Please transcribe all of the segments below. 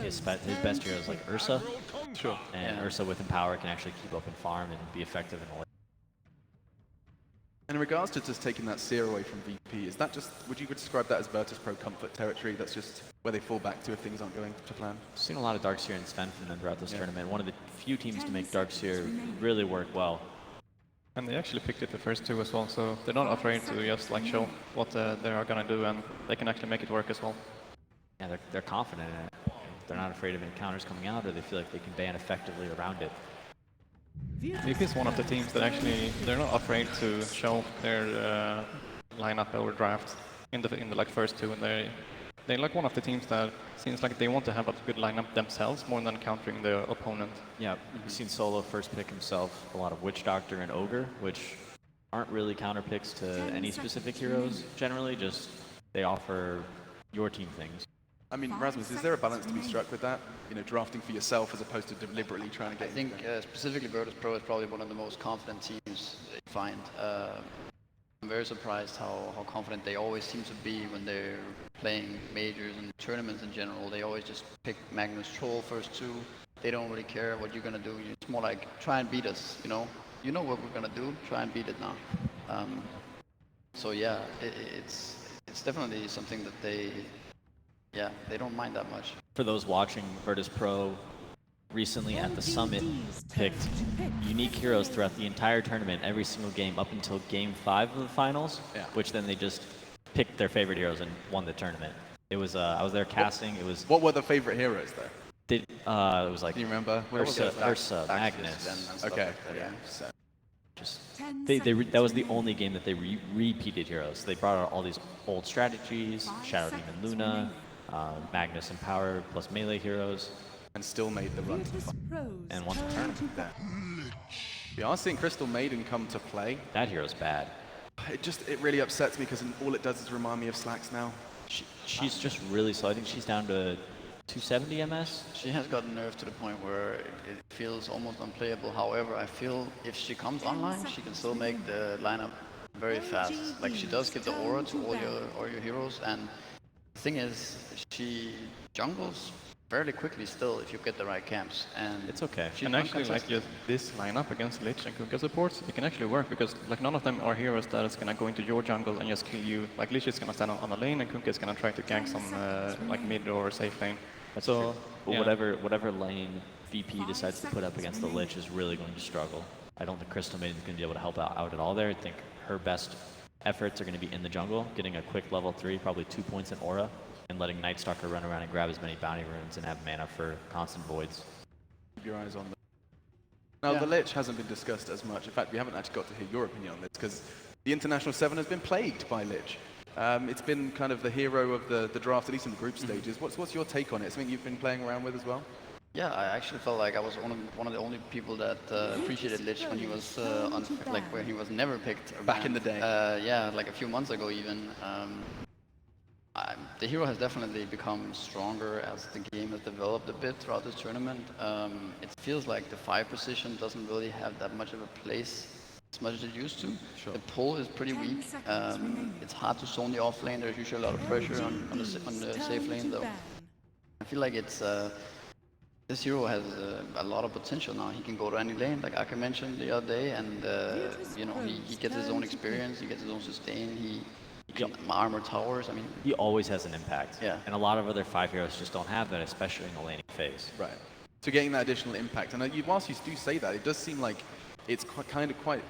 his best hero is like Ursa. Sure. And Ursa with Empower can actually keep up and farm and be effective in the lane. And in regards to just taking that seer away from VP, is that just, would you describe that as Virtus Pro comfort territory? That's just where they fall back to if things aren't going to plan? I've seen a lot of Darkseer and Sven from them throughout this tournament. One of the few teams to make Darkseer really work well. And they actually picked it the first two as well, so they're not afraid to just like show what they are gonna do, and they can actually make it work as well. Yeah, they're confident in it. They're not afraid of encounters coming out, or they feel like they can ban effectively around it. VP is one of the teams that actually they're not afraid to show their lineup over draft in the like first two, and they're like one of the teams that seems like they want to have a good lineup themselves more than countering the opponent. Yeah, we've seen Solo first pick himself a lot of Witch Doctor and Ogre, which aren't really counter picks to any specific heroes. Generally, just they offer your team things. I mean, Rasmus, is there a balance to be struck with that? You know, drafting for yourself as opposed to deliberately trying to get... I think specifically Virtus Pro is probably one of the most confident teams that you find. I'm very surprised how confident they always seem to be when they're playing majors and tournaments in general. They always just pick Magnus Troll first two. They don't really care what you're going to do. It's more like, try and beat us, you know? You know what we're going to do, try and beat it now. So yeah, it's definitely something that they don't mind that much. For those watching, Virtus Pro recently at the Summit picked unique heroes throughout the entire tournament, every single game up until Game 5 of the finals, which then they just picked their favorite heroes and won the tournament. It was, I was there casting, it was... What were the favorite heroes there? It was like... Can you remember? Ursa, Magnus. And stuff Okay, like that, so. Just, that was the only game that they repeated heroes. They brought out all these old strategies, Shadow Demon Luna, Magnus and Power plus melee heroes, and still made the run to the final. And won the tournament. We are seeing Crystal Maiden come to play. That hero's bad. It really upsets me because all it does is remind me of Slacks now. She's just really slow. I think she's down to 270 MS. She has gotten nerfed to the point where it feels almost unplayable. However, I feel if she comes online, she can still make the lineup very fast. Like, she does give the aura to all your heroes, and the thing is, she jungles fairly quickly still if you get the right camps, and it's okay. And actually, like just this lineup against Lich and Kunkka supports, it can actually work because like none of them are heroes that is gonna go into your jungle and just kill you. Like Lich is gonna stand on a lane, and Kunkka is gonna try to gank some like mid or safe lane. That's so but whatever lane VP decides to put up against the Lich is really going to struggle. I don't think Crystal Maiden is going to be able to help out at all there. I think her best efforts are going to be in the jungle, getting a quick level 3, probably 2 points in aura, and letting Nightstalker run around and grab as many bounty runes and have mana for constant voids. Keep your eyes on them. Now, the Lich hasn't been discussed as much. In fact, we haven't actually got to hear your opinion on this, because the International 7 has been plagued by Lich. It's been kind of the hero of the draft, at least in the group stages. What's your take on it? Something you've been playing around with as well? Yeah, I actually felt like I was one of the only people that appreciated Lich when he was when he was never picked. Back in the day. Yeah, like a few months ago even. The hero has definitely become stronger as the game has developed a bit throughout this tournament. It feels like the 5 position doesn't really have that much of a place as much as it used to. Sure. The pull is pretty weak. It's hard to zone the off lane. There's usually a lot of pressure on the safe lane though. I feel like it's this hero has a lot of potential now. He can go to any lane, like Aka mentioned the other day, and you know, he gets his own experience, he gets his own sustain, he can armor towers. I mean, he always has an impact. Yeah. And a lot of other 5 heroes just don't have that, especially in the laning phase. Right. So getting that additional impact, and whilst you do say that, it does seem like it's kind of quite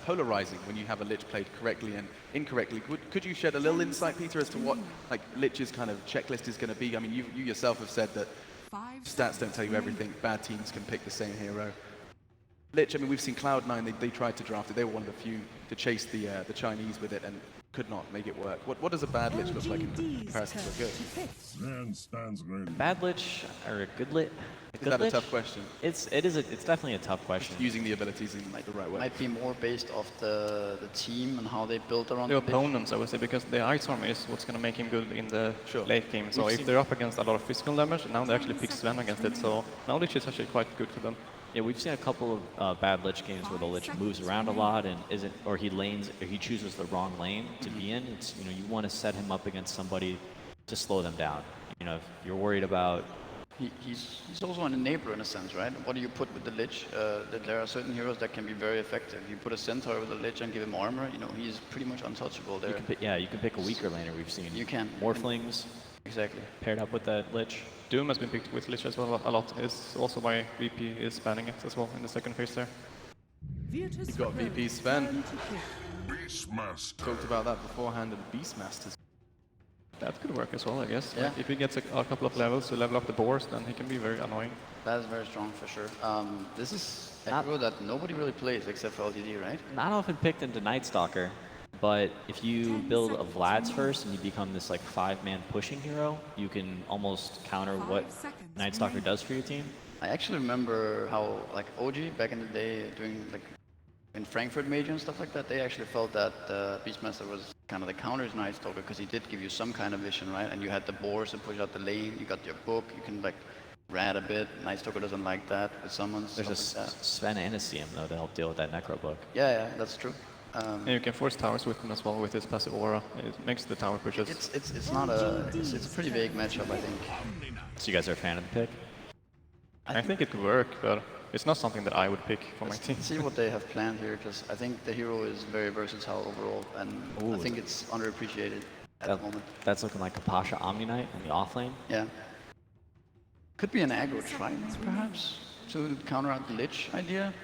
polarizing when you have a Lich played correctly and incorrectly. Could you shed a little insight, Peter, as to what like Lich's kind of checklist is going to be? I mean, you yourself have said that stats don't tell you everything. Bad teams can pick the same hero. Lich, I mean, we've seen Cloud9, they tried to draft it. They were one of the few to chase the Chinese with it and could not make it work. What does a bad Lich look like in comparison to a good? Bad Lich or a good Lich? Is that a tough question? It's definitely a tough question. Just using the abilities in the right way. Might be more based off the team and how they built around the opponents, I would say, because the Ice Army is what's going to make him good in the late game. So if they're up against a lot of physical damage, now they actually pick Sven against it. So now Lich is actually quite good for them. Yeah, we've seen a couple of bad Lich games where the Lich moves around a lot and he chooses the wrong lane to be in. It's, you know, you want to set him up against somebody to slow them down. You know, if you're worried about He's also an enabler in a sense, right? What do you put with the Lich? There are certain heroes that can be very effective. You put a Centaur with a Lich and give him armor, you know, he's pretty much untouchable there. You can pick a weaker laner. We've seen You can. Morphlings Exactly. paired up with that Lich. Doom has been picked with Lich as well a lot. It's also why VP is banning it as well in the second phase there. You've got VP Sven. Talked about that beforehand, and Beastmasters. That could work as well, I guess. Yeah. Like if he gets a couple of levels to level up the boars, then he can be very annoying. That is very strong for sure. This is a hero that nobody really plays except for LGD, right? Not often picked into Night Stalker, but if you build a Vlad's first and you become this like 5-man pushing hero, you can almost counter what Night Stalker does for your team. I actually remember how like OG back in the day doing like in Frankfurt Major and stuff like that, they actually felt that Beastmaster was kind of the counter to Night Stalker because he did give you some kind of vision, right? And you had the boars to push out the lane, you got your book, you can like rat a bit. Night Stalker doesn't like that with summons. There's a stuff like that. Sven and a CM though to help deal with that Necro book. Yeah, that's true. And you can force towers with him as well with his passive aura. It makes the tower pushes. It's not a it's a pretty vague matchup, I think. So you guys are a fan of the pick? I think it could work, but it's not something that I would pick for my team. Let's see what they have planned here, because I think the hero is very versatile overall, and Ooh, I think it's underappreciated at the moment. That's looking like a Pasha Omni Knight in the off lane. Yeah. Could be an aggro Trident, perhaps, to counter out the Lich idea,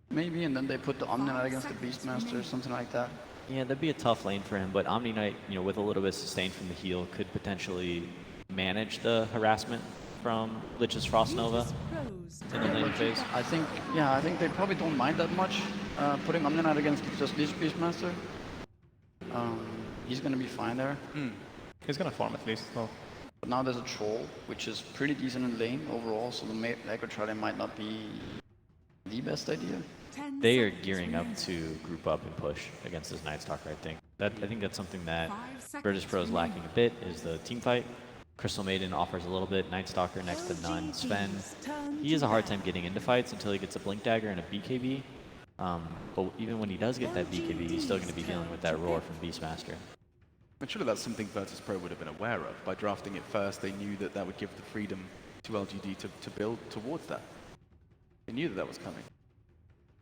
maybe, and then they put the Omni Knight against the Beastmaster or something like that. Yeah, that'd be a tough lane for him, but Omni Knight, you know, with a little bit of sustain from the heal, could potentially manage the harassment from Lich's Frost Nova in the lane phase. I think they probably don't mind that much putting Omni Knight against just Lich Beastmaster. He's gonna be fine there. He's gonna farm at least, though. But now there's a Troll, which is pretty decent in lane overall, so the aggro Trident might not be the best idea. They are gearing up to group up and push against this Night Stalker, I think. I think that's something that Virtus Pro is lacking a bit, is the team fight. Crystal Maiden offers a little bit, Night Stalker next to none. Sven, he has a hard time getting into fights until he gets a Blink Dagger and a BKB. But even when he does get that BKB, he's still going to be dealing with that roar from Beastmaster. And surely that's something Virtus Pro would have been aware of. By drafting it first, they knew that that would give the freedom to LGD to build towards that. They knew that that was coming.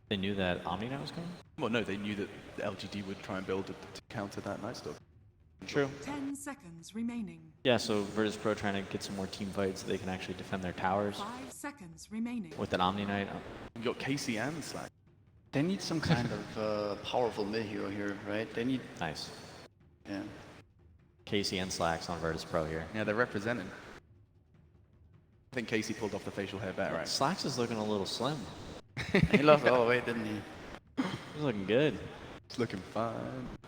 They knew that Omni Knight was coming? Well, no, they knew that the LGD would try and build it to counter that Night Stalker. True. 10 seconds remaining. Yeah, so Virtus Pro trying to get some more team fights so they can actually defend their towers. 5 seconds remaining. With an Omni Knight. You've got Casey and Slack. They need some kind of powerful mid hero here, right? They need, Nice. yeah. Casey and Slacks on Virtus Pro here. Yeah, they're representing. I think Casey pulled off the facial hair better, right? Slacks is looking a little slim. He lost all the weight, didn't he? He's looking good. It's looking fine.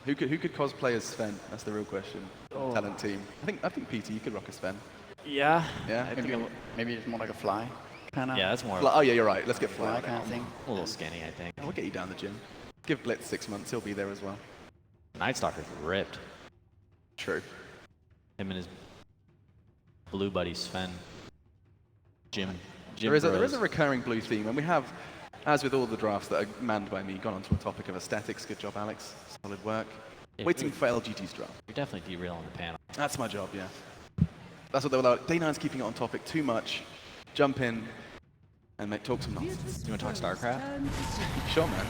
Who could cosplay as Sven? That's the real question. Talent team. I think PT, you could rock a Sven. Yeah. Yeah. Maybe it's more like a Fly, kind of. Yeah, that's more Oh yeah, you're right. Let's get Fly Fly. kind of thing. a little skinny, I think. We'll get you down the gym. Give Blitz 6 months. He'll be there as well. Night Stalker's ripped. True. Him and his blue buddy Sven. Jim There is a Bros. recurring blue theme, and we have, as with all the drafts that are manned by me, gone on to a topic of aesthetics. Good job, Alex. Solid work. Yeah, Waiting for LGD's draft. You're definitely derailing the panel. That's my job, yeah. That's what they were like. Day9's keeping it on topic too much. Jump in and talk some nonsense. You want to talk StarCraft? Sure, man.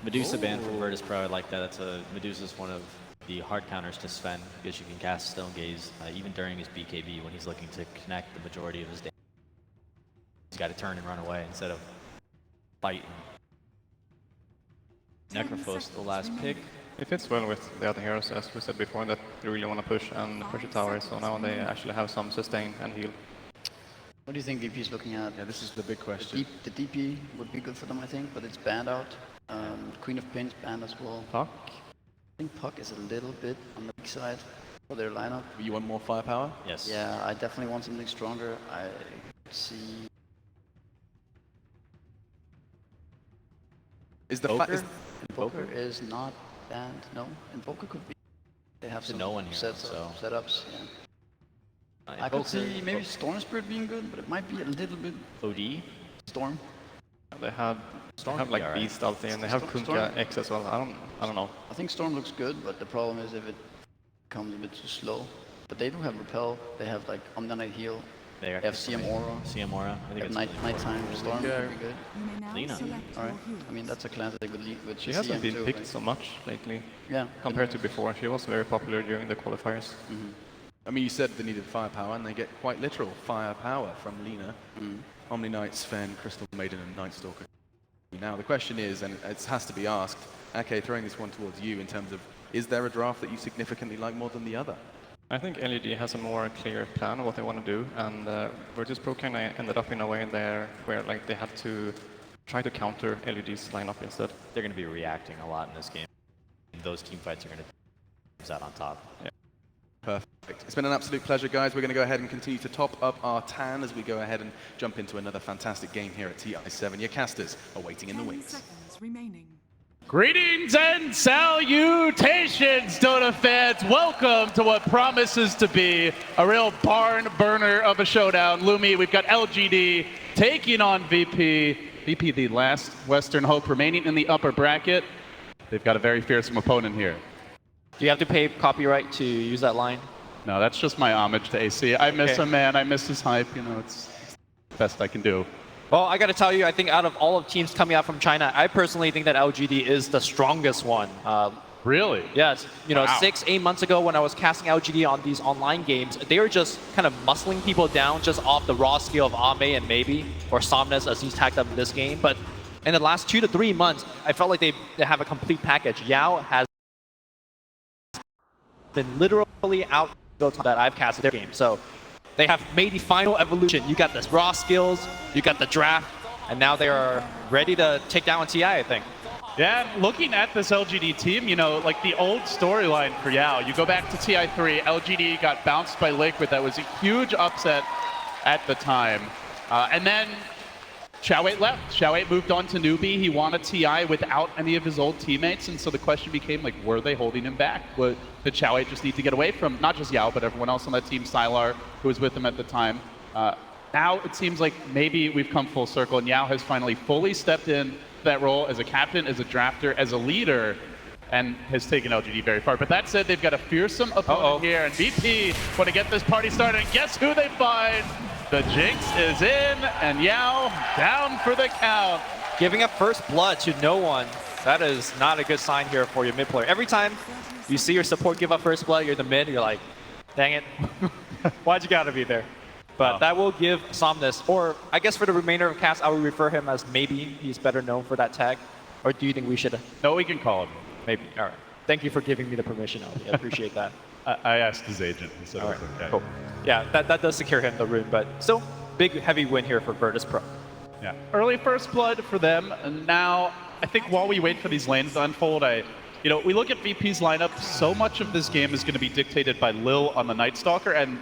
Medusa banned from Virtus Pro. I like that. Medusa's one of the hard counters to Sven because you can cast Stone Gaze even during his BKB when he's looking to connect the majority of his damage. He's got to turn and run away instead of fighting. Necrophos, the last pick. It fits well with the other heroes, as we said before, that they really want to push and push the tower, so now they actually have some sustain and heal. What do you think VP is looking at? Yeah, this is the big question. The DP would be good for them, I think, but it's banned out. Queen of Pain is banned as well. Puck? I think Puck is a little bit on the weak side for their lineup. You want more firepower? Yes. Yeah, I definitely want something stronger. I see. Is the Poker? Invoker is not banned. No, Invoker could be. They have It's a some no one here, setups. Yeah. I could see maybe Storm Spirit being good, but it might be a little bit OD? Storm. They have like alright. Beast ulti and they have Storm- Kunkka X as well. I don't know. I think Storm looks good, but the problem is if it comes a bit too slow. But they do have Repel. They have like Omni Knight heal. They They have CM Aura. CM Aura. I think it's Nighttime Storm would be good. You may now Lina. select All right. your hero. I mean, that's a class they could lead with. She the hasn't CM been too, picked right? so much lately Yeah. compared to before. She was very popular during the qualifiers. I mean, you said they needed firepower, and they get quite literal firepower from Lina. Omni Knight, Sven, Crystal Maiden, and Night Stalker. Now, the question is, and it has to be asked, okay, throwing this one towards you in terms of, is there a draft that you significantly like more than the other? I think LGD has a more clear plan of what they want to do, and Virtus Pro kind of ended up in a way there where like they had to try to counter LGD's lineup instead. They're going to be reacting a lot in this game. Those team fights are going to come out on top. Yeah. Perfect. It's been an absolute pleasure, guys. We're going to go ahead and continue to top up our tan as we go ahead and jump into another fantastic game here at TI7. Your casters are waiting in the 10 wings. seconds remaining. Greetings and salutations, Dota fans. Welcome to what promises to be a real barn burner of a showdown. Lumi, we've got LGD taking on VP. VP, the last Western hope remaining in the upper bracket. They've got a very fearsome opponent here. Do you have to pay copyright to use that line? No, that's just my homage to AC. I miss him, man. I miss his hype. You know, it's the best I can do. Well, I got to tell you, I think out of all of teams coming out from China, I personally think that LGD is the strongest one. Really? Yes, you know, Wow. 6-8 months ago when I was casting LGD on these online games, they were just kind of muscling people down just off the raw skill of Ame and Maybe, or Somnus as he's tagged up in this game. But in the last 2 to 3 months, I felt like they have a complete package. Yao has been literally out that I've casted their game. So they have made the final evolution. You got the raw skills, you got the draft, and now they are ready to take down TI, I think. Yeah, looking at this LGD team, you know, like the old storyline for Yao, you go back to TI3, LGD got bounced by Liquid. That was a huge upset at the time. And then Xiao8 left. Xiao8 moved on to NewBee. He won a TI without any of his old teammates, and so the question became, like, were they holding him back? Did Xiao8 just need to get away from, not just Yao, but everyone else on that team, Sylar, who was with him at the time. Now it seems like maybe we've come full circle, and Yao has finally fully stepped in that role as a captain, as a drafter, as a leader, and has taken LGD very far. But that said, they've got a fearsome opponent here, and VP want to get this party started, and guess who they find? The Jinx is in, and Yao down for the count. Giving up first blood to no one, that is not a good sign here for your mid player. Every time you see your support give up first blood, you're the mid, you're like, dang it, why'd you gotta be there? But that will give Somnus, or I guess for the remainder of cast, I would refer him as maybe. He's better known for that tag. Or do you think we should? No, we can call him. Maybe. All right. Thank you for giving me the permission, Ellie. I appreciate that. I asked his agent. He said it was okay. Cool. Yeah, that does secure him the rune, but still, big, heavy win here for Virtus Pro. Yeah. Early first blood for them, and now I think while we wait for these lanes to unfold, you know, we look at VP's lineup, so much of this game is going to be dictated by Lil on the Night Stalker and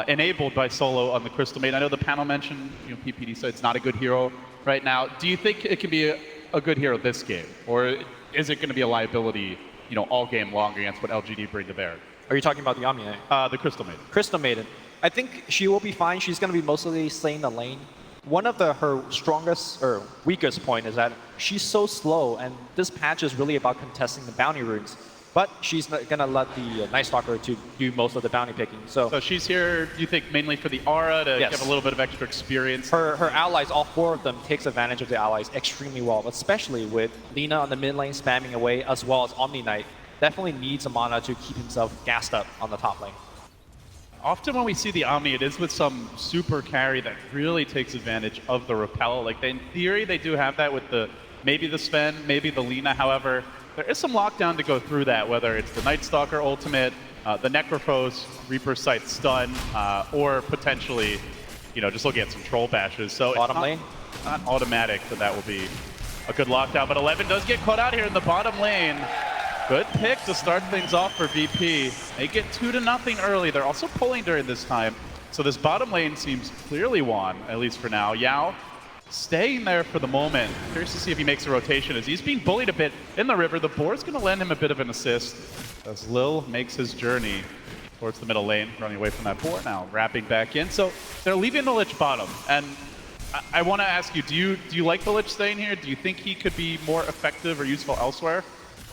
enabled by Solo on the Crystal Maiden. I know the panel mentioned, you know, PPD said it's not a good hero right now. Do you think it can be a good hero this game, or is it going to be a liability, you know, all game long against what LGD bring to bear? Are you talking about the Omni? The Crystal Maiden. Crystal Maiden. I think she will be fine. She's going to be mostly staying the lane. One of her strongest or weakest point is that she's so slow, and this patch is really about contesting the bounty runes. But she's going to let the Night Stalker to do most of the bounty picking. So she's here, do you think, mainly for the aura to Yes. give a little bit of extra experience? her allies, all 4 of them, takes advantage of the allies extremely well, especially with Lina on the mid lane spamming away, as well as Omni Knight. Definitely needs a mana to keep himself gassed up on the top lane. Often when we see the Omni, it is with some super carry that really takes advantage of the repel. Like, in theory, they do have that with maybe the Sven, maybe the Lina. However, there is some lockdown to go through that, whether it's the Night Stalker ultimate, the Necrophos, Reaper Sight stun, or potentially, you know, just looking at some troll bashes. So Bottom lane? Not automatic that will be a good lockdown, but 11 does get caught out here in the bottom lane. Good pick to start things off for VP. They get 2-0 early. They're also pulling during this time. So this bottom lane seems clearly won, at least for now. Yao staying there for the moment. Curious to see if he makes a rotation as he's being bullied a bit in the river. The board's going to lend him a bit of an assist as Lil makes his journey towards the middle lane, running away from that board now, wrapping back in. So they're leaving the Lich bottom. And I want to ask you, do you like the Lich staying here? Do you think he could be more effective or useful elsewhere?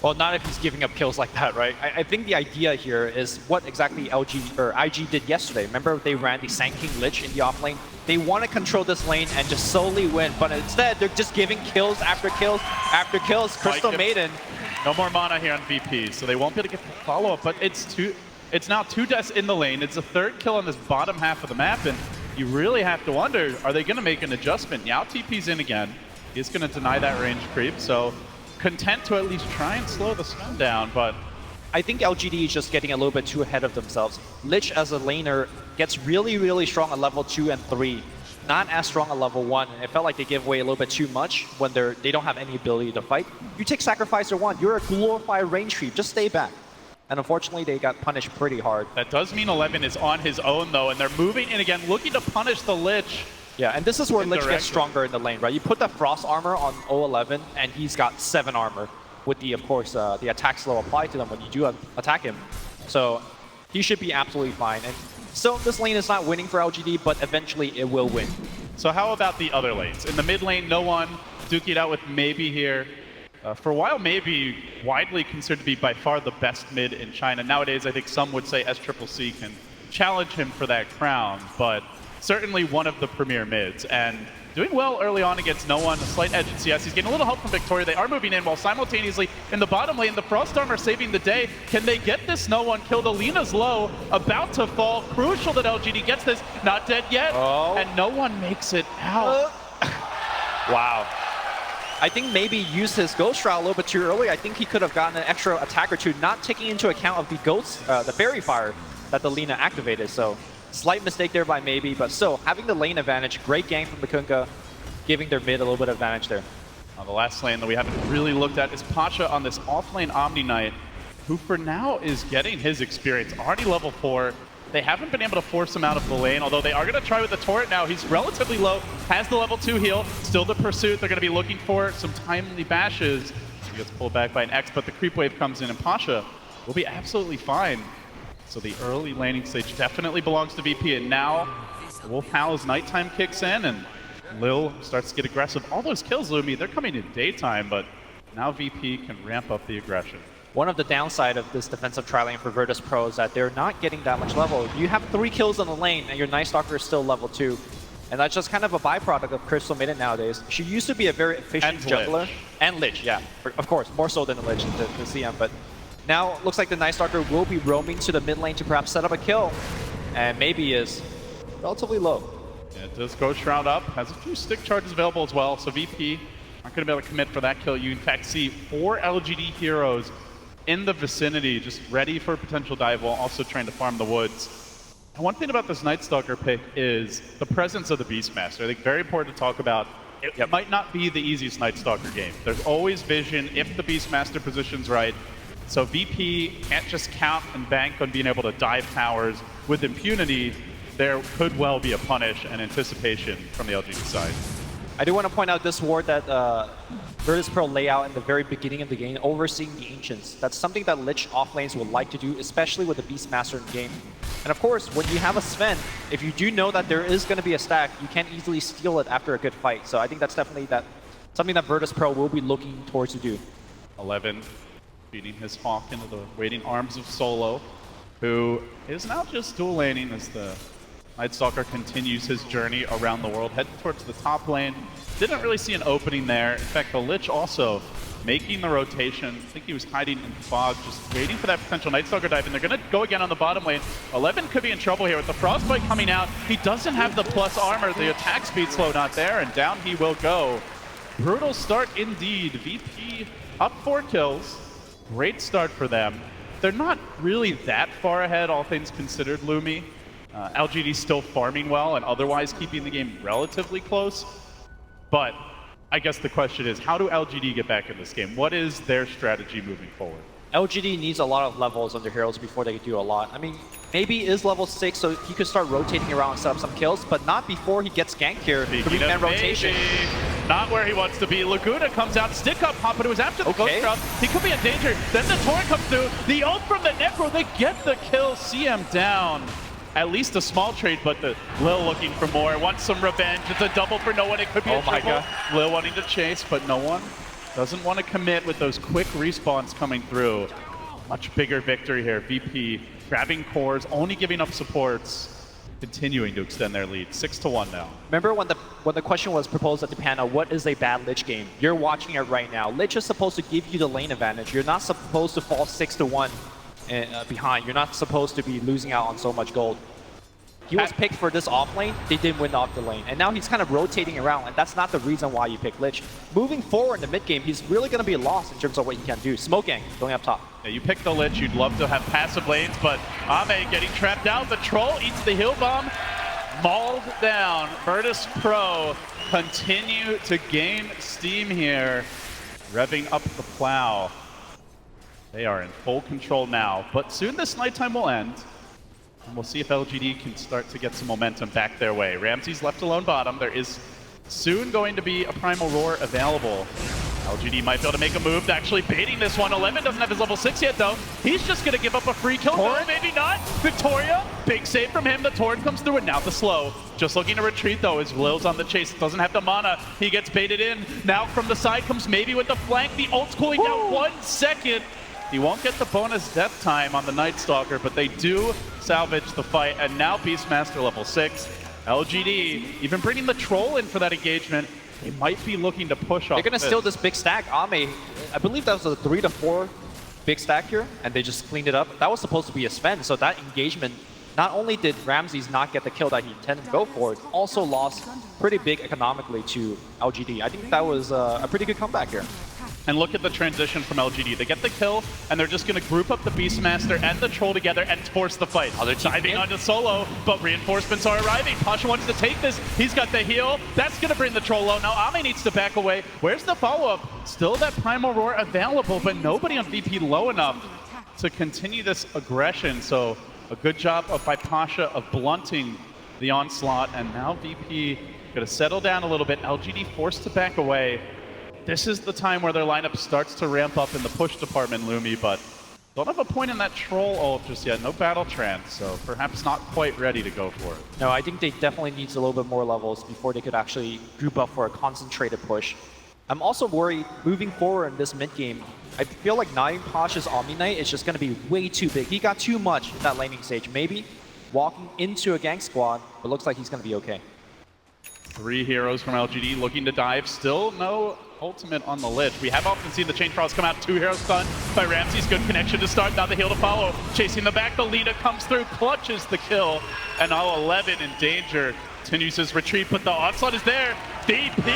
Well, not if he's giving up kills like that, right? I think the idea here is what exactly LG or IG did yesterday. Remember they ran the Sand King Lich in the off lane? They want to control this lane and just solely win, but instead they're just giving kills after kills after kills. Crystal Maiden. No more mana here on VP, so they won't be able to get the follow-up, but it's now 2 deaths in the lane. It's a 3rd kill on this bottom half of the map, and you really have to wonder, are they going to make an adjustment? Yao TP's in again. He's going to deny that range creep, so content to at least try and slow the stun down, but I think LGD is just getting a little bit too ahead of themselves. Lich as a laner gets really, really strong at level 2 and 3. Not as strong at level 1. It felt like they gave away a little bit too much when they don't have any ability to fight. You take Sacrificer 1, you're a glorified range creep, just stay back. And unfortunately, they got punished pretty hard. that does mean 11 is on his own though, and they're moving in again, looking to punish the Lich. Yeah, and this is where Lich gets Indirectly. stronger in the lane, right? You put the Frost armor on 011, and he's got 7 armor with the, of course, the attack slow applied to them when you do attack him. So he should be absolutely fine. And still, this lane is not winning for LGD, but eventually it will win. So how about the other lanes? In the mid lane, no one. Duke it out with Maybe here. For a while, Maybe widely considered to be by far the best mid in China. Nowadays, I think some would say SCCC can challenge him for that crown, but certainly one of the premier mids. And doing well early on against no one, a slight edge in CS. He's getting a little help from Victoria. They are moving in while simultaneously in the bottom lane, the Frost Armor saving the day. Can they get this no one kill? Alina's low, about to fall. Crucial that LGD gets this. Not dead yet. Oh. And no one makes it out. Wow. I think maybe used his Ghost Shroud a little bit too early. I think he could have gotten an extra attack or two, not taking into account of the Ghost, the Fairy Fire that the Lina activated. So slight mistake there by Maybe, but still having the lane advantage. Great gang from the Kunkka, giving their mid a little bit of advantage there. The last lane that we haven't really looked at is Pasha on this offlane Omni Knight, who for now is getting his experience. Already level 4. They haven't been able to force him out of the lane, although they are going to try with the turret now. He's relatively low, has the level 2 heal, still the pursuit. They're going to be looking for some timely bashes. He gets pulled back by an X, but the creep wave comes in, and Pasha will be absolutely fine. So the early laning stage definitely belongs to VP, and now Wolf Howl's nighttime kicks in, and Lil starts to get aggressive. All those kills, Lumi, they're coming in daytime, but now VP can ramp up the aggression. One of the downside of this defensive tri-lane for Virtus Pro is that they're not getting that much level. You have 3 kills on the lane, and your Night Stalker is still level 2. And that's just kind of a byproduct of Crystal Maiden nowadays. She used to be a very efficient juggler. And Lich, yeah. Of course, more so than the Lich, the CM. But now looks like the Night Stalker will be roaming to the mid lane to perhaps set up a kill. And Maybe is relatively low. Yeah, it does Ghost Shroud up, has a few stick charges available as well, so VP aren't going to be able to commit for that kill. You in fact see 4 LGD heroes in the vicinity, just ready for a potential dive while also trying to farm the woods. And one thing about this Night Stalker pick is the presence of the Beastmaster. I think very important to talk about. It might not be the easiest Night Stalker game. There's always vision if the Beastmaster position's right. So VP can't just count and bank on being able to dive towers with impunity. There could well be a punish and anticipation from the LGD side. I do want to point out this ward that Virtus Pro lay out in the very beginning of the game, overseeing the Ancients. That's something that Lich offlanes would like to do, especially with the Beastmaster in the game. And of course, when you have a Sven, if you do know that there is going to be a stack, you can't easily steal it after a good fight. So I think that's definitely something that Virtus Pro will be looking towards to do. 11 feeding his Hawk into the waiting arms of Solo, who is now just dual laning as the Night Stalker continues his journey around the world, heading towards the top lane. Didn't really see an opening there. In fact, the Lich also making the rotation. I think he was hiding in fog, just waiting for that potential Night Stalker dive, and they're going to go again on the bottom lane. 11 could be in trouble here with the Frostbite coming out. He doesn't have the plus armor, the attack speed slow not there, and down he will go. Brutal start indeed. VP up 4 kills. Great start for them. They're not really that far ahead, all things considered, Lumi. LGD still farming well and otherwise keeping the game relatively close. But I guess the question is, how do LGD get back in this game? What is their strategy moving forward? LGD needs a lot of levels on their heroes before they can do a lot. I mean, Maybe is level 6, so he could start rotating around and set up some kills, but not before he gets ganked here. Speaking of rotation. Not where he wants to be. Laguna comes out, stick up pop, but it was after the Ghost Shroud. He could be in danger. Then the Torrent comes through. The ult from the Necro, they get the kill. CM down. At least a small trade, but the Lil looking for more. Wants some revenge. It's a double for no one. It could be a triple. Lil wanting to chase, but no one. Doesn't want to commit with those quick respawns coming through. Much bigger victory here. VP grabbing cores, only giving up supports, continuing to extend their lead. 6-1 now. Remember when the question was proposed at the panel, what is a bad Lich game? You're watching it right now. Lich is supposed to give you the lane advantage. You're not supposed to fall 6-1 behind. You're not supposed to be losing out on so much gold. He was picked for this off lane, they didn't win off the lane. And now he's kind of rotating around, and that's not the reason why you pick Lich. Moving forward in the mid game, he's really going to be lost in terms of what he can do. Smoke gang going up top. Yeah, you pick the Lich, you'd love to have passive lanes, but Ame getting trapped out. The Troll eats the heal bomb, mauled down. Virtus Pro continue to gain steam here, revving up the plow. They are in full control now, but soon this nighttime will end. And we'll see if LGD can start to get some momentum back their way. Ramsey's left alone bottom. There is soon going to be a Primal Roar available. LGD might be able to make a move to actually baiting this one. 11 doesn't have his level 6 yet, though. He's just going to give up a free kill. No, maybe not. Victoria, big save from him. The Torrent comes through, and now the slow. Just looking to retreat, though, as Lil's on the chase. Doesn't have the mana. He gets baited in. Now from the side comes maybe with the flank. The ult's cooling down 1 second. He won't get the bonus death time on the Night Stalker, but they do salvage the fight. And now Beastmaster level 6. LGD even bringing the Troll in for that engagement. They might be looking to push off. They're going to steal this big stack. Ame, I believe that was a 3 to 4 big stack here, and they just cleaned it up. That was supposed to be a Sven, so that engagement, not only did Ramses not get the kill that he intended to go for, it also lost pretty big economically to LGD. I think that was a pretty good comeback here. And look at the transition from LGD. They get the kill, and they're just going to group up the Beastmaster and the Troll together and force the fight. They're diving onto solo, but reinforcements are arriving. Pasha wants to take this. He's got the heal. That's going to bring the Troll low. Now Ame needs to back away. Where's the follow-up? Still that Primal Roar available, but nobody on VP low enough to continue this aggression. So a good job by Pasha of blunting the onslaught, and now VP going to settle down a little bit. LGD forced to back away. This is the time where their lineup starts to ramp up in the push department, Lumi, but don't have a point in that Troll ult just yet. No battle trance, so perhaps not quite ready to go for it. No, I think they definitely need a little bit more levels before they could actually group up for a concentrated push. I'm also worried moving forward in this mid game. I feel like Naeem Pasha's Omni Knight is just going to be way too big. He got too much in that laning stage. Maybe walking into a gank squad, but looks like he's going to be okay. 3 heroes from LGD looking to dive. Still no ultimate on the Lich. We have often seen the Chain Trials come out. 2 heroes stunned by Ramses. Good connection to start. Now the heal to follow. Chasing the back. The Lina comes through. Clutches the kill. And now 11 in danger. Continues his retreat, but the onslaught is there. VP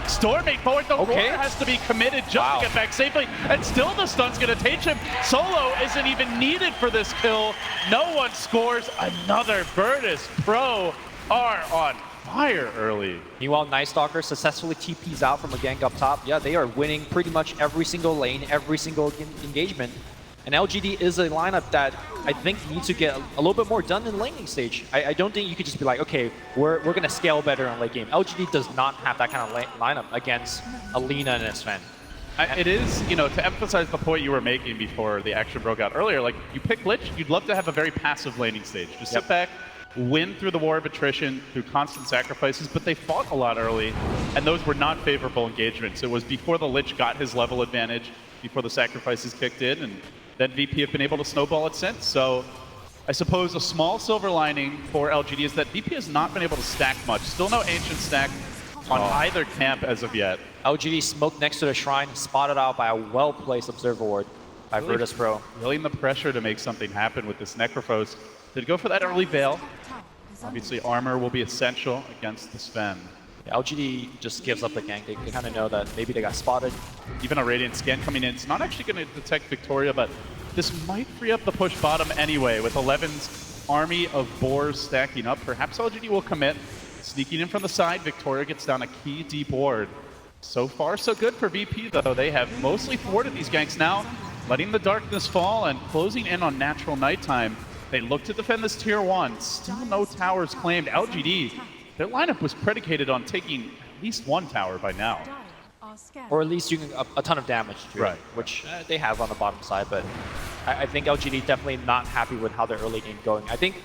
storming forward. The Roar has to be committed just to get back safely. And still the stun's going to take him. Solo isn't even needed for this kill. No one scores. Another Virtus Pro are on fire early. Meanwhile, Night Stalker successfully TPs out from a gank up top. Yeah, they are winning pretty much every single lane, every single engagement. And LGD is a lineup that I think needs to get a little bit more done in the laning stage. I don't think you could just be like, okay, we're going to scale better in late game. LGD does not have that kind of lineup against a Lina and a Sven. It is, you know, to emphasize the point you were making before the action broke out earlier, like, you pick Lich, you'd love to have a very passive laning stage. Just sit back, win through the war of attrition, through constant sacrifices, but they fought a lot early, and those were not favorable engagements. It was before the Lich got his level advantage, before the sacrifices kicked in, and then VP have been able to snowball it since. So I suppose a small silver lining for LGD is that VP has not been able to stack much. Still no ancient stack on either camp as of yet. LGD smoked next to the shrine, spotted out by a well-placed observer ward by Virtus Pro. Feeling the pressure to make something happen with this Necrophos. Did go for that early Veil. Obviously armor will be essential against the Sven. Yeah, LGD just gives up the gank. They kind of know that maybe they got spotted. Even a Radiant scan coming in. It's not actually going to detect Victoria, but this might free up the push bottom anyway. With 11's army of boars stacking up, perhaps LGD will commit. Sneaking in from the side, Victoria gets down a key deep ward. So far, so good for VP, though. They have mostly thwarted these ganks now, letting the darkness fall and closing in on natural nighttime. They look to defend this tier 1. Still no towers claimed. LGD, their lineup was predicated on taking at least 1 tower by now. Or at least doing a ton of damage to it, which they have on the bottom side. But I think LGD definitely not happy with how their early game going. I think,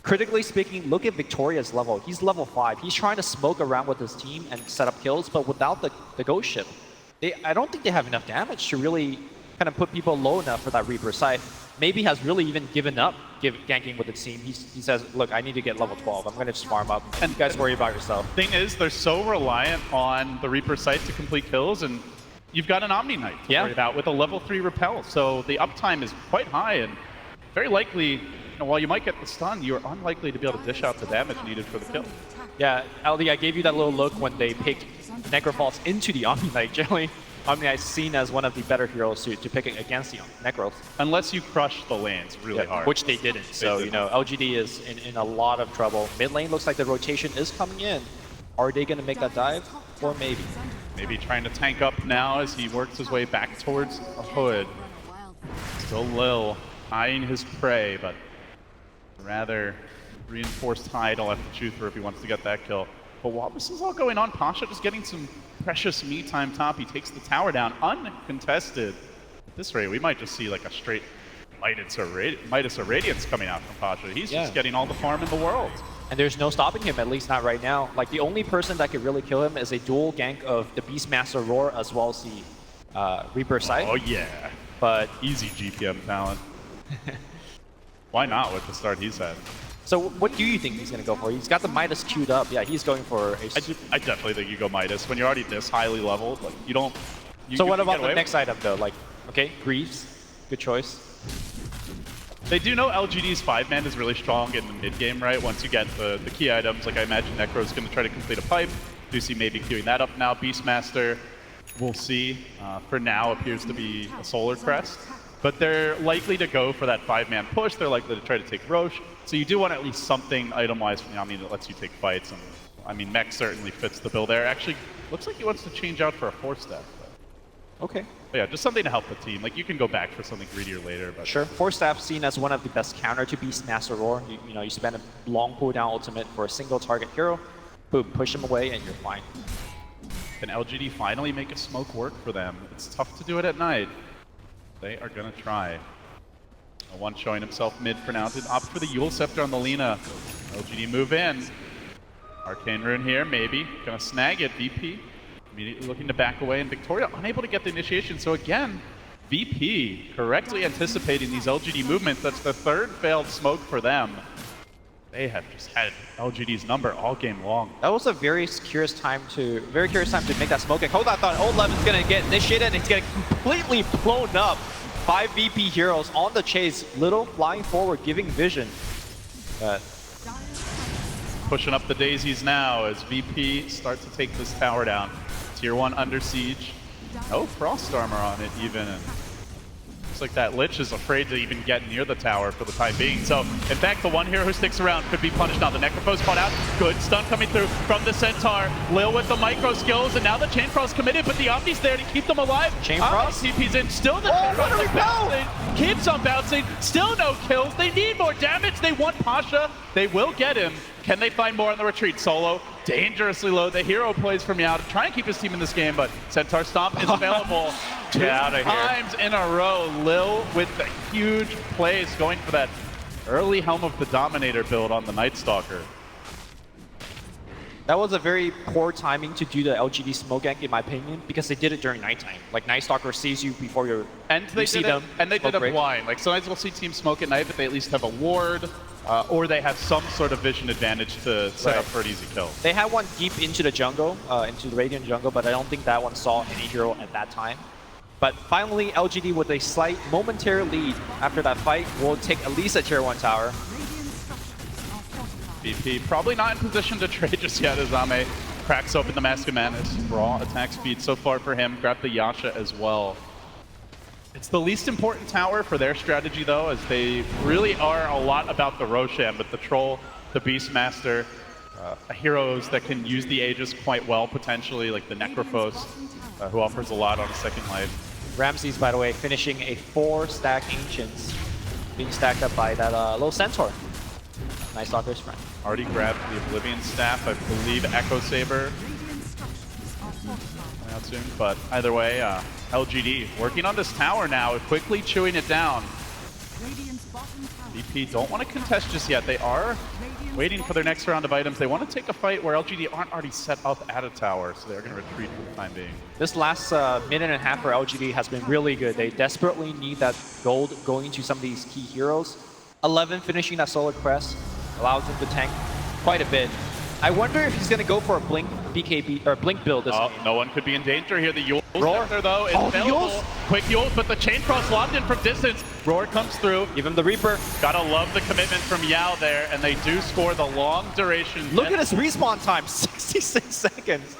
critically speaking, look at Victoria's level. He's level 5. He's trying to smoke around with his team and set up kills, but without the ghost ship. I don't think they have enough damage to really kind of put people low enough for that Reaper side. Maybe has really even given up ganking with the team. He says, look, I need to get level 12. I'm going to just farm up. And you guys worry about yourself. Thing is, they're so reliant on the Reaper site to complete kills, and you've got an Omni Knight to worry about with a level 3 repel. So the uptime is quite high, and very likely, while you might get the stun, you're unlikely to be able to dish out the damage needed for the kill. Yeah, LD, I gave you that little look when they picked Necrophos into the Omni Knight. Generally, Omni Knight's seen as one of the better heroes to pick against the Necros. Unless you crush the lanes really hard. Which they didn't. So, you know, LGD is in a lot of trouble. Mid lane looks like the rotation is coming in. Are they going to make that dive? Or maybe? Maybe trying to tank up now as he works his way back towards a hood. Still Lil eyeing his prey, but rather reinforced hide I'll have to choose for if he wants to get that kill. But while this is all going on, Pasha just getting some precious me time top. He takes the tower down uncontested. At this rate, we might just see like a straight Midas or Radiance coming out from Pasha. He's just getting all the farm in the world. And there's no stopping him, at least not right now. Like, the only person that could really kill him is a dual gank of the Beastmaster Roar as well as the Reaper side. Oh yeah. But easy GPM talent. Why not with the start he's had? So what do you think he's going to go for? He's got the Midas queued up. Yeah, he's going for a... I definitely think you go Midas. When you're already this highly leveled, like, you don't... So what about the next item, though? Like, okay, Greaves. Good choice. They do know LGD's 5-man is really strong in the mid-game, right? Once you get the key items, like I imagine Necro's going to try to complete a pipe. Do see maybe queuing that up now. Beastmaster, we'll see. For now, appears to be a Solar Crest. But they're likely to go for that 5-man push. They're likely to try to take Roche. So you do want at least something item-wise from the Omni that lets you take fights. And I mean, Mech certainly fits the bill there. Actually, looks like he wants to change out for a 4-step. Okay. But yeah, just something to help the team. Like, you can go back for something greedier later. But sure. 4-step seen as one of the best counter to Beastmaster Roar. You know, you spend a long cooldown ultimate for a single target hero. Boom, push him away and you're fine. Can LGD finally make a smoke work for them? It's tough to do it at night. They are going to try. One showing himself mid for now. Did opt for the Yule Scepter on the Lina. LGD move in. Arcane Rune here, maybe. Gonna snag it, VP. Immediately looking to back away, and Victoria unable to get the initiation. So again, VP correctly anticipating these LGD movements. That's the third failed smoke for them. They have just had LGD's number all game long. That was a very curious time to make that smoke. Hold on, I thought Old Levin's gonna get initiated and he's getting completely blown up. 5 VP heroes on the chase, Little flying forward, giving vision. Pushing up the daisies now as VP starts to take this tower down. Tier 1 under siege. No frost armor on it even. And looks like that Lich is afraid to even get near the tower for the time being. So, in fact, the one hero who sticks around could be punished now. The Necrophos caught out. Good stun coming through from the Centaur. Lil with the micro skills, and now the Chain Frost committed, but the Omni's there to keep them alive. Chain Frost? TP's in. Still the Chain Frost bouncing. Keeps on bouncing. Still no kills. They need more damage. They want Pasha. They will get him. Can they find more on the retreat? Solo, dangerously low. The hero plays from Meow to try and keep his team in this game, but Centaur Stomp is available 2 times in a row. Lil with the huge plays going for that early Helm of the Dominator build on the Night Stalker. That was a very poor timing to do the LGD smoke gank, in my opinion, because they did it during nighttime. Like, Night Stalker sees you before you see them. And they did it blind. Like, sometimes we'll see teams smoke at night, but they at least have a ward, or they have some sort of vision advantage to set up for an easy kill. They had one deep into the jungle, into the Radiant jungle, but I don't think that one saw any hero at that time. But finally, LGD with a slight momentary lead after that fight will take at least a tier 1 tower. VP probably not in position to trade just yet as Ame cracks open the Mask of Madness. Raw attack speed so far for him. Grab the Yasha as well. It's the least important tower for their strategy though, as they really are a lot about the Roshan, but the Troll, the Beastmaster, heroes that can use the Aegis quite well potentially, like the Necrophos, who offers a lot on a second life. Ramses, by the way, finishing a 4-stack Ancients, being stacked up by that little Centaur. Nice Stalker's friend. Already grabbed the Oblivion Staff, I believe Echo Saber coming out soon, but either way, LGD working on this tower now, quickly chewing it down. VP don't want to contest just yet. They are waiting for their next round of items. They want to take a fight where LGD aren't already set up at a tower, so they're going to retreat for the time being. This last minute and a half for LGD has been really good. They desperately need that gold going to some of these key heroes. 11 finishing that solo quest allows him to tank quite a bit. I wonder if he's going to go for a Blink BKB or Blink build this game. No one could be in danger here. The Yule Roar. there though is the available. Yules. Quick Yule, but the Chain Frost locked in from distance. Roar comes through. Give him the Reaper. Gotta love the commitment from Yao there, and they do score the long duration. Look at his respawn time, 66 seconds.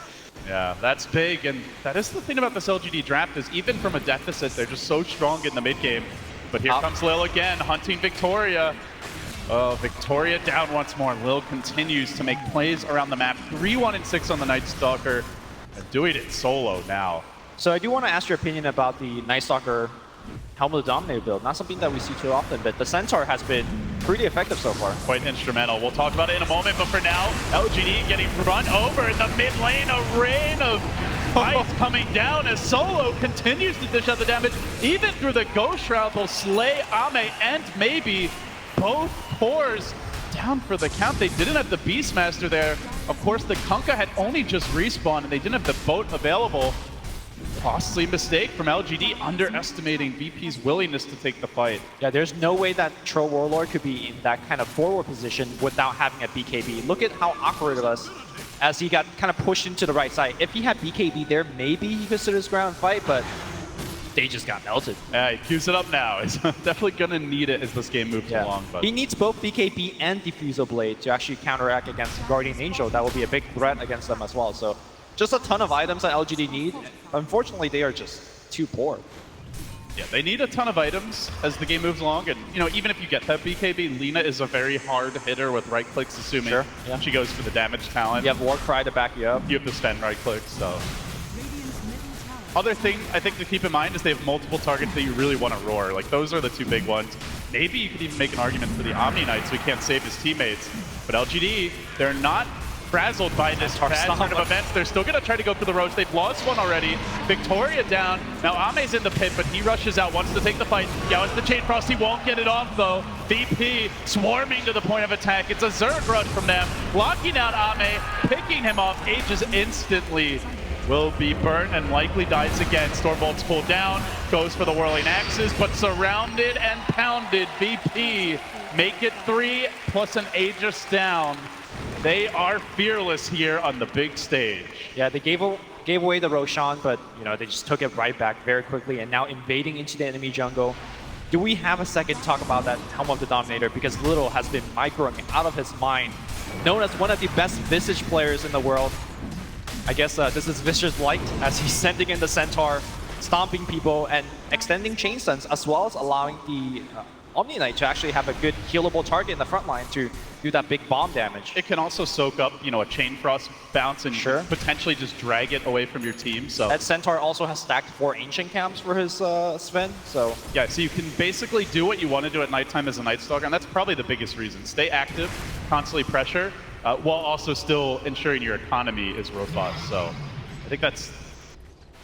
Yeah, that's big, and that is the thing about this LGD draft is even from a deficit, they're just so strong in the mid game. But here comes Lil again, hunting Victoria. Oh, Victoria down once more. Lil continues to make plays around the map. 3-1-6 on the Night Stalker, and doing it solo now. So I do want to ask your opinion about the Night Stalker Helm of the Dominator build. Not something that we see too often, but the Centaur has been pretty effective so far. Quite instrumental. We'll talk about it in a moment, but for now, LGD getting run over in the mid lane. A rain of ice coming down as Solo continues to dish out the damage. Even through the Ghost Shroud, will slay Ame and maybe both cores down for the count. They didn't have the Beastmaster there. Of course, the Kunkka had only just respawned, and they didn't have the boat available. Costly mistake from LGD, underestimating VP's willingness to take the fight. Yeah, there's no way that Troll Warlord could be in that kind of forward position without having a BKB. Look at how awkward it was as he got kind of pushed into the right side. If he had BKB there, maybe he could sit his ground and fight, but they just got melted. Yeah, he queues it up now. He's definitely going to need it as this game moves along. But he needs both BKB and Diffusal Blade to actually counteract against Guardian Angel. That will be a big threat against them as well. So just a ton of items that LGD need. Unfortunately, they are just too poor. Yeah, they need a ton of items as the game moves along. And, you know, even if you get that BKB, Lina is a very hard hitter with right clicks, assuming she goes for the damage talent. You have Warcry to back you up. You have the stun right click, so. Other thing I think to keep in mind is they have multiple targets that you really want to roar. Like, those are the two big ones. Maybe you could even make an argument for the Omni Knight so he can't save his teammates. But LGD, they're not frazzled by this bad turn of events. They're still going to try to go for the Roach. They've lost one already. Victoria down. Now Ame's in the pit, but he rushes out, wants to take the fight. Yao is the Chain Frost. He won't get it off, though. VP swarming to the point of attack. It's a Zerg run from them. Locking out Ame, picking him off. Aegis instantly will be burnt and likely dies again. Stormbolt's pulled down, goes for the Whirling Axes, but surrounded and pounded. VP make it 3 plus an Aegis down. They are fearless here on the big stage. Yeah, they gave away the Roshan, but you know they just took it right back very quickly, and now invading into the enemy jungle. Do we have a second to talk about that Helm of the Dominator? Because Little has been microing out of his mind. Known as one of the best Visage players in the world. I guess this is Visage liked as he's sending in the Centaur, stomping people, and extending chain stuns, as well as allowing the Omni Knight to actually have a good healable target in the front line to do that big bomb damage. It can also soak up, you know, a Chain Frost bounce and potentially just drag it away from your team. So that Centaur also has stacked 4 Ancient Camps for his Sven, so yeah, so you can basically do what you want to do at nighttime as a Night Stalker, and that's probably the biggest reason. Stay active, constantly pressure, while also still ensuring your economy is robust. So I think that's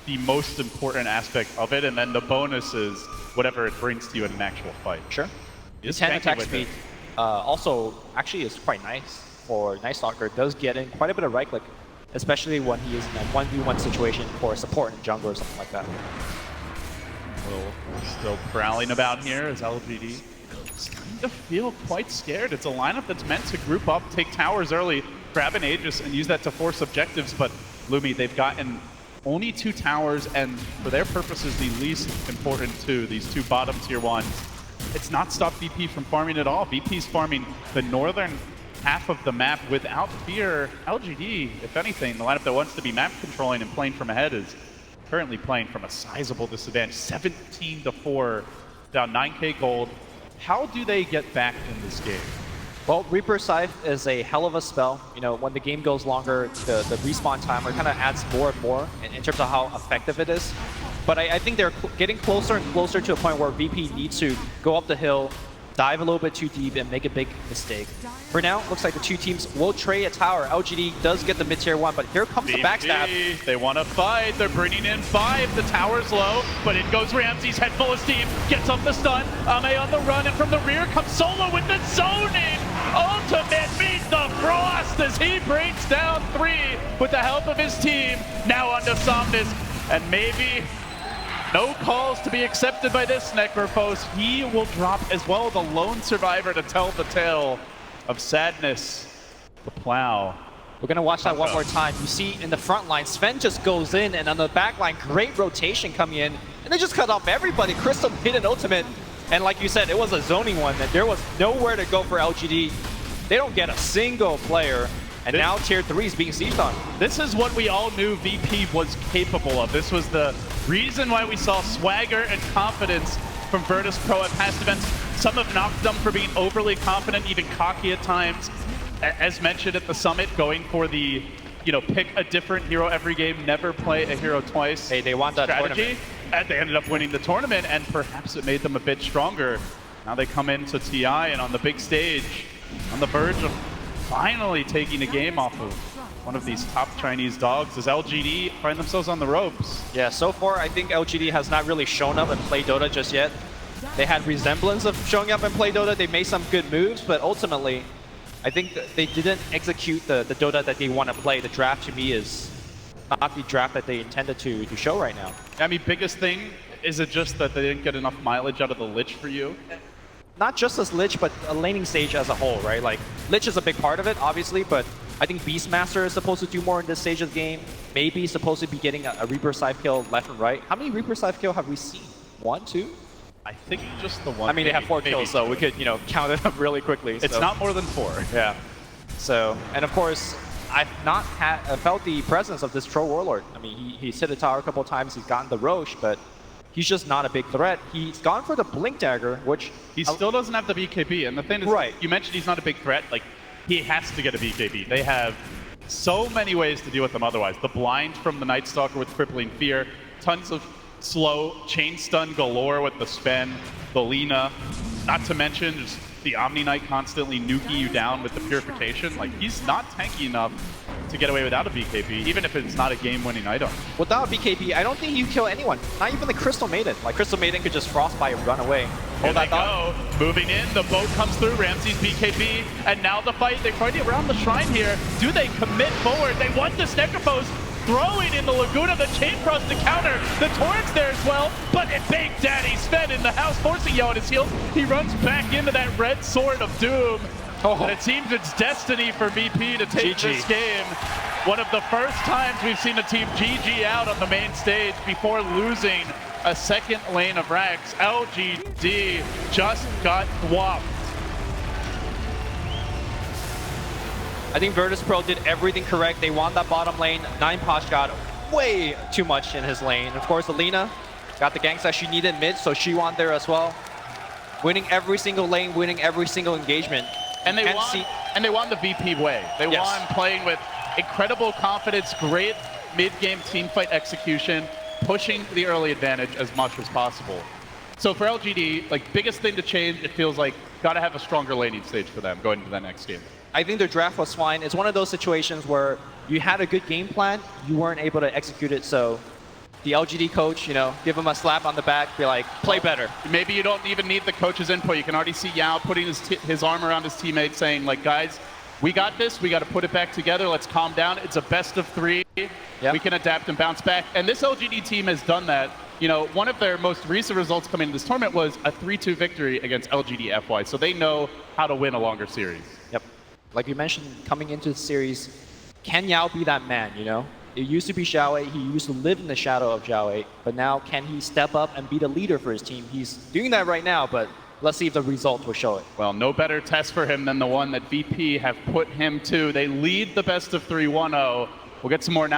the most important aspect of it, and then the bonus is whatever it brings to you in an actual fight. Sure. 10 attack speed also actually is quite nice for Night Stalker. Does get in quite a bit of right click, especially when he is in a 1v1 situation for support in jungle or something like that. Still prowling about here as LGD just kind of feel quite scared. It's a lineup that's meant to group up, take towers early, grab an Aegis, and use that to force objectives, but Lumi, they've gotten only 2 towers, and for their purposes, the least important 2, these 2 bottom tier 1s. It's not stopped VP from farming at all. VP's farming the northern half of the map without fear. LGD, if anything, the lineup that wants to be map controlling and playing from ahead is currently playing from a sizable disadvantage. 17-4, down 9k gold. How do they get back in this game? Well, Reaper Scythe is a hell of a spell. You know, when the game goes longer, the respawn timer kind of adds more and more in terms of how effective it is. But I think they're getting closer and closer to a point where VP needs to go up the hill, dive a little bit too deep, and make a big mistake. For now, looks like the 2 teams will trade a tower. LGD does get the mid-tier 1, but here comes the backstab. They want to fight. They're bringing in 5. The tower's low, but in goes Ramsey's head full of steam. Gets off the stun. Ame on the run, and from the rear comes Solo with the zoning. Ultimate meets Frost as he breaks down 3 with the help of his team. Now onto Somnus, and maybe no calls to be accepted by this Necrophos. He will drop as well, the lone survivor to tell the tale of sadness. The plow. We're gonna watch that one more time. You see in the front line, Sven just goes in, and on the back line, great rotation coming in, and they just cut off everybody. Crystal hit an ultimate, and like you said, it was a zoning one, that there was nowhere to go for LGD. They don't get a single player, and now tier 3 is being sieged on. This is what we all knew VP was capable of. This was the reason why we saw swagger and confidence from Virtus Pro at past events. Some have knocked them for being overly confident, even cocky at times. As mentioned at the summit, going for the, pick a different hero every game, never play a hero twice. Hey, they want that strategy. And they ended up winning the tournament, and perhaps it made them a bit stronger. Now they come into TI and on the big stage, on the verge of finally taking a game off of one of these top Chinese dogs, as LGD find themselves on the ropes. Yeah, so far I think LGD has not really shown up and played Dota just yet. They had resemblance of showing up and play Dota. They made some good moves, but ultimately, I think that they didn't execute the Dota that they want to play. The draft to me is not the draft that they intended to show right now. I mean, biggest thing, is it just that they didn't get enough mileage out of the Lich for you? Not just as Lich, but a laning stage as a whole, right? Like, Lich is a big part of it, obviously, but I think Beastmaster is supposed to do more in this stage of the game. Maybe supposed to be getting a Reaper scythe kill left and right. How many Reaper scythe kill have we seen? 1, 2? I think just the one. I mean, they have 4 maybe. kills, so we could, count it up really quickly. It's so. not more than 4. Yeah. So, and of course, I've not felt the presence of this Troll Warlord. I mean, he's hit a tower a couple of times, he's gotten the Roche, but he's just not a big threat. He's gone for the Blink Dagger, which... He still doesn't have the BKB, and the thing is, right. You mentioned he's not a big threat, like, he has to get a BKB. They have so many ways to deal with them otherwise. The blind from the Night Stalker with Crippling Fear, tons of slow chain stun galore with the Sven, the Lina, not to mention just the Omni Knight constantly nuking you down with the Purification. Like, he's not tanky enough to get away without a BKB, even if it's not a game-winning item. Without a BKB, I don't think you kill anyone. Not even the Crystal Maiden. Like, Crystal Maiden could just Frostbite and run away. Here they go. Moving in, the boat comes through, Ramsey's BKB, and now the fight. They're fighting around the shrine here. Do they commit forward? They want this Necrophos throwing in the Laguna, the Chain Cross to counter. The Torrent's there as well, but Big Daddy Sven in the house, forcing Yo on his heels. He runs back into that red sword of doom. And it seems it's destiny for VP to take this game. One of the first times we've seen a team GG out on the main stage before losing a second lane of Rax. LGD just got whopped. I think Virtus Pro did everything correct. They won that bottom lane. 9Posh got way too much in his lane. Of course, Alina got the ganks that she needed mid, so she won there as well. Winning every single lane, winning every single engagement. And they won the VP way. They won playing with incredible confidence, great mid-game teamfight execution, pushing the early advantage as much as possible. So for LGD, like, biggest thing to change, it feels like, gotta have a stronger laning stage for them going into the next game. I think their draft was fine. It's one of those situations where you had a good game plan, you weren't able to execute it, so the LGD coach, give him a slap on the back, be like, play better. Maybe you don't even need the coach's input. You can already see Yao putting his arm around his teammates, saying, like, guys, we got this. We got to put it back together. Let's calm down. It's a best of 3. Yep. We can adapt and bounce back. And this LGD team has done that. One of their most recent results coming into this tournament was a 3-2 victory against LGD FY. So they know how to win a longer series. Yep. Like you mentioned, coming into the series, can Yao be that man, It used to be Xiao. He used to live in the shadow of Xiao, but now can he step up and be the leader for his team? He's doing that right now, but let's see if the results will show it. Well, no better test for him than the one that VP have put him to. They lead the best of 3 1-0. We'll get some more now.